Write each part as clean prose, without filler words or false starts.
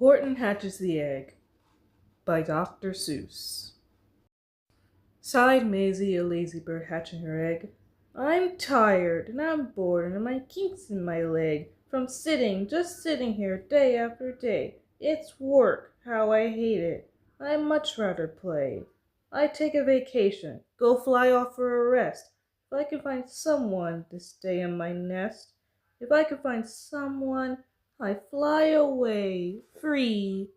Horton Hatches the Egg by Dr. Seuss. Sighed Maisie, a lazy bird hatching her egg. I'm tired, and I'm bored, and my kinks in my leg, from just sitting here day after day. It's work, how I hate it. I'd much rather play. I'd take a vacation, go fly off for a rest. If I could find someone to stay in my nest, if I could find someone, I'd fly away, free.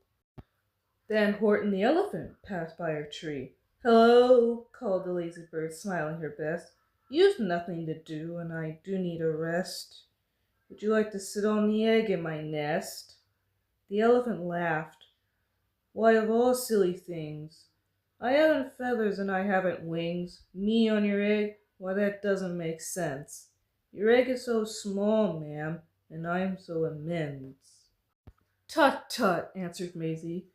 Then Horton the elephant passed by her tree. Hello, called the lazy bird, smiling her best. You've nothing to do, and I do need a rest. Would you like to sit on the egg in my nest? The elephant laughed. Why, of all silly things, I haven't feathers and I haven't wings. Me on your egg? Why, that doesn't make sense. Your egg is so small, ma'am, and I'm so immense. Tut, tut, answered Maisie.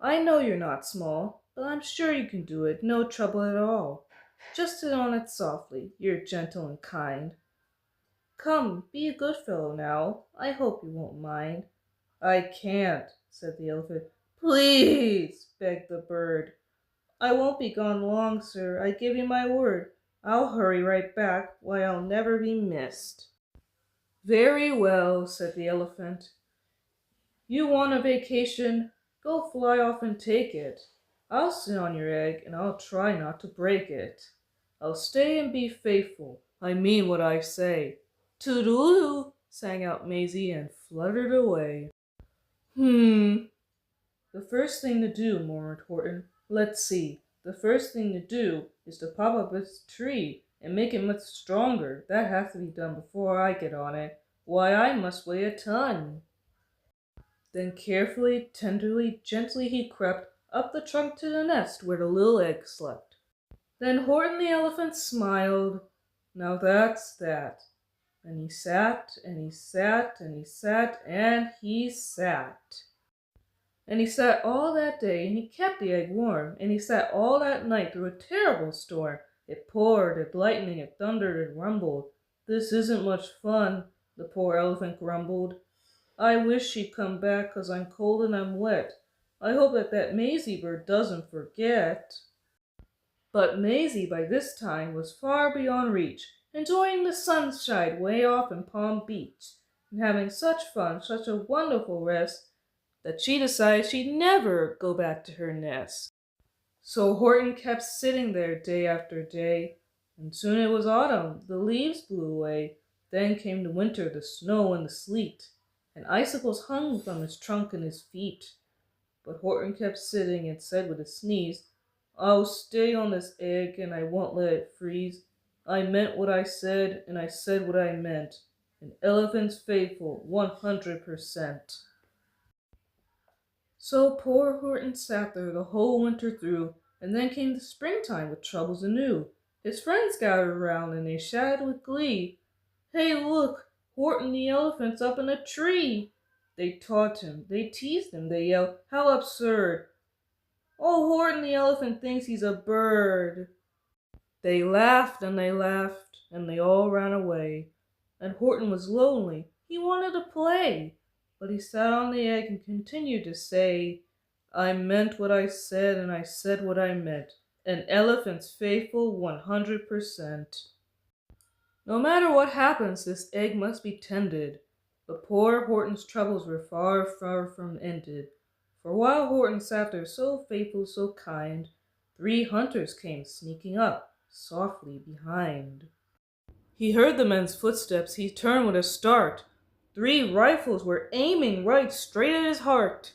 I know you're not small, but I'm sure you can do it, no trouble at all. Just sit on it softly, you're gentle and kind. Come, be a good fellow now, I hope you won't mind. I can't, said the elephant. Please, begged the bird. I won't be gone long, sir, I give you my word. I'll hurry right back, why I'll never be missed. Very well, said the elephant. You want a vacation? Go fly off and take it. I'll sit on your egg, and I'll try not to break it. I'll stay and be faithful. I mean what I say. Toodaloo, sang out Maisie and fluttered away. The first thing to do, murmured Horton. Let's see. The first thing to do is to pop up this tree and make it much stronger. That has to be done before I get on it. Why, I must weigh a ton. Then carefully, tenderly, gently he crept up the trunk to the nest where the little egg slept. Then Horton the elephant smiled. Now that's that. And he sat, and he sat, and he sat, and he sat. And he sat all that day, and he kept the egg warm, and he sat all that night through a terrible storm. It poured, it lightened, it thundered, it rumbled. This isn't much fun, the poor elephant grumbled. I wish she'd come back, 'cause I'm cold and I'm wet. I hope that Maisie bird doesn't forget. But Maisie by this time was far beyond reach, enjoying the sunshine way off in Palm Beach, and having such fun, such a wonderful rest, that she decided she'd never go back to her nest. So Horton kept sitting there day after day, and soon it was autumn, the leaves blew away. Then came the winter, the snow and the sleet, and icicles hung from his trunk and his feet. But Horton kept sitting and said with a sneeze, I'll stay on this egg and I won't let it freeze. I meant what I said and I said what I meant. An elephant's faithful 100%. So poor Horton sat there the whole winter through, and then came the springtime with troubles anew. His friends gathered around and they shouted with glee, Hey, look! Horton the elephant's up in a tree. They taunted him, they teased him, they yelled, How absurd! Oh, Horton the elephant thinks he's a bird. They laughed, and they all ran away. And Horton was lonely, he wanted to play. But he sat on the egg and continued to say, I meant what I said, and I said what I meant. An elephant's faithful 100%. No matter what happens, this egg must be tended. But poor Horton's troubles were far, far from ended. For while Horton sat there so faithful, so kind, 3 hunters came sneaking up, softly behind. He heard the men's footsteps, he turned with a start. 3 rifles were aiming right straight at his heart.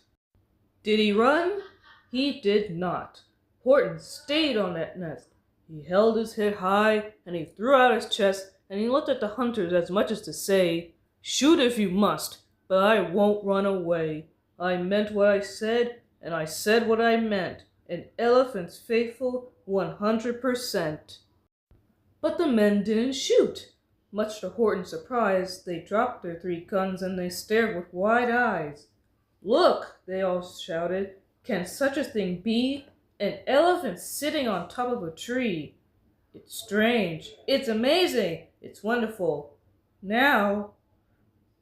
Did he run? He did not. Horton stayed on that nest. He held his head high, and he threw out his chest, and he looked at the hunters as much as to say, Shoot if you must, but I won't run away. I meant what I said, and I said what I meant. An elephant's faithful 100%. But the men didn't shoot. Much to Horton's surprise, they dropped their 3 guns and they stared with wide eyes. Look, they all shouted, can such a thing be? An elephant sitting on top of a tree. It's strange, it's amazing, it's wonderful. Now,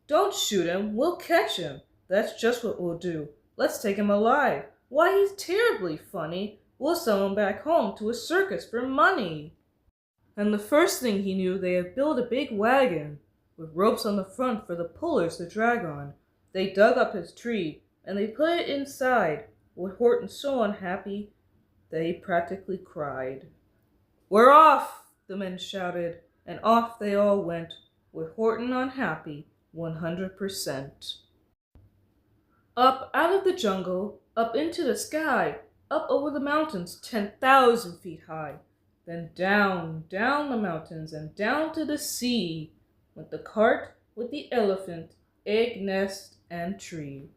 don't shoot him, we'll catch him. That's just what we'll do. Let's take him alive. Why, he's terribly funny. We'll sell him back home to a circus for money." And the first thing he knew, they had built a big wagon with ropes on the front for the pullers to drag on. They dug up his tree, and they put it inside, with Horton so unhappy that he practically cried. "We're off!" the men shouted, and off they all went, with Horton unhappy 100%. Up out of the jungle, up into the sky, up over the mountains 10,000 feet high, then down, down the mountains and down to the sea, went the cart with the elephant, egg, nest, and tree.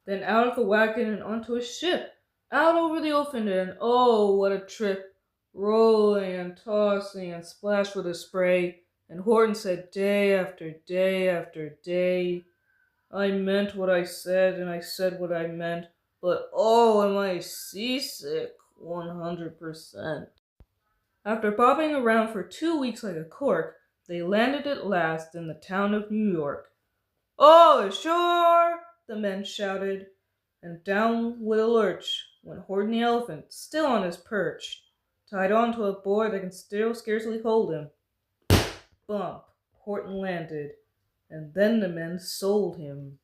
Then out of the wagon and onto a ship, out over the ocean, and oh, what a trip! Rolling and tossing and splashed with the spray, and Horton said day after day after day, "I meant what I said, and I said what I meant, but oh, am I seasick 100%. After bobbing around for 2 weeks like a cork, they landed at last in the town of New York. "All ashore!" the men shouted, and down with a lurch went Horton the elephant, still on his perch, tied on to a board that can still scarcely hold him. Bump! Horton landed, and then the men sold him.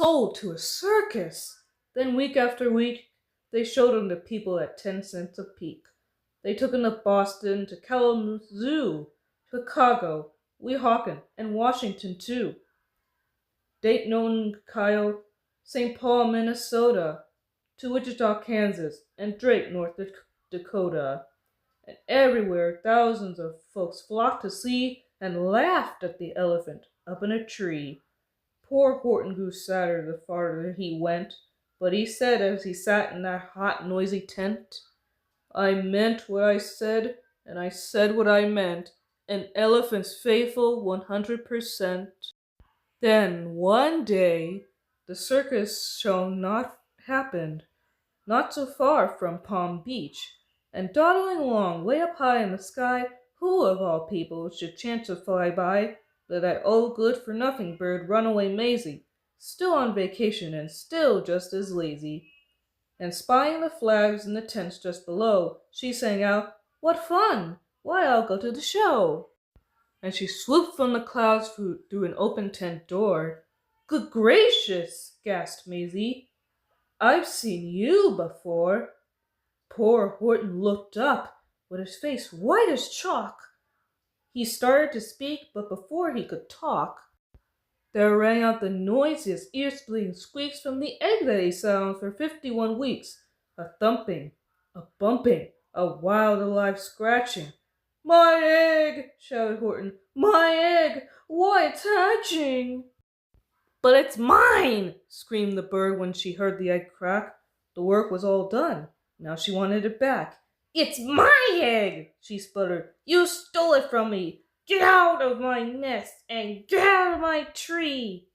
Sold to a circus! Then week after week, they showed him to people at 10 cents a peek. They took him to Boston, to Kalamazoo, Chicago, Weehawken, and Washington too. Dayton, Ohio, St. Paul, Minnesota, to Wichita, Kansas, and Drake, North Dakota. And everywhere thousands of folks flocked to see and laughed at the elephant up in a tree. Poor Horton grew sadder the farther he went, but he said as he sat in that hot, noisy tent, "I meant what I said, and I said what I meant, an elephant's faithful 100%. Then, one day, the circus show happened, not so far from Palm Beach, and dawdling along way up high in the sky, who of all people should chance to fly by but that old good-for-nothing bird Runaway Maisie, still on vacation and still just as lazy. And spying the flags in the tents just below, she sang out, "What fun! Why, I'll go to the show!" And she swooped from the clouds through an open tent door. "Good gracious!" gasped Maisie. "I've seen you before." Poor Horton looked up, with his face white as chalk. He started to speak, but before he could talk, there rang out the noisiest, ear-splitting squeaks from the egg that he sat on for 51 weeks. A thumping, a bumping, a wild, alive scratching. "My egg!" shouted Horton. "My egg! Why, it's hatching!" "But it's mine!" screamed the bird when she heard the egg crack. The work was all done. Now she wanted it back. "It's my egg!" she sputtered. "You stole it from me! Get out of my nest and get out of my tree!"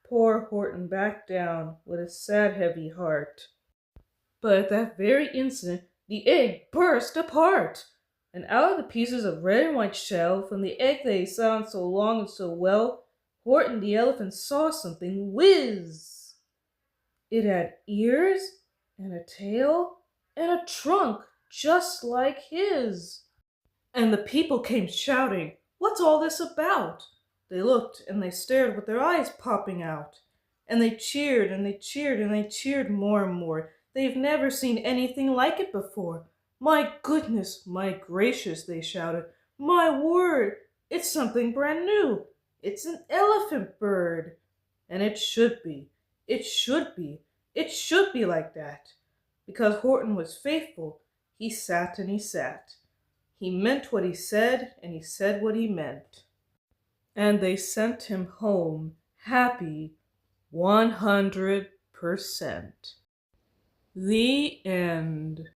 Poor Horton backed down with a sad, heavy heart. But at that very instant, the egg burst apart, and out of the pieces of red and white shell from the egg that he sat on so long and so well, Horton the elephant saw something whiz. It had ears and a tail and a trunk just like his. And the people came shouting, "What's all this about?" They looked and they stared with their eyes popping out. And they cheered and they cheered and they cheered more and more. "They've never seen anything like it before. My goodness, my gracious," they shouted. "My word, it's something brand new. It's an elephant bird. And it should be, it should be, it should be like that." Because Horton was faithful, he sat and he sat. He meant what he said, and he said what he meant. And they sent him home, happy 100%. The end.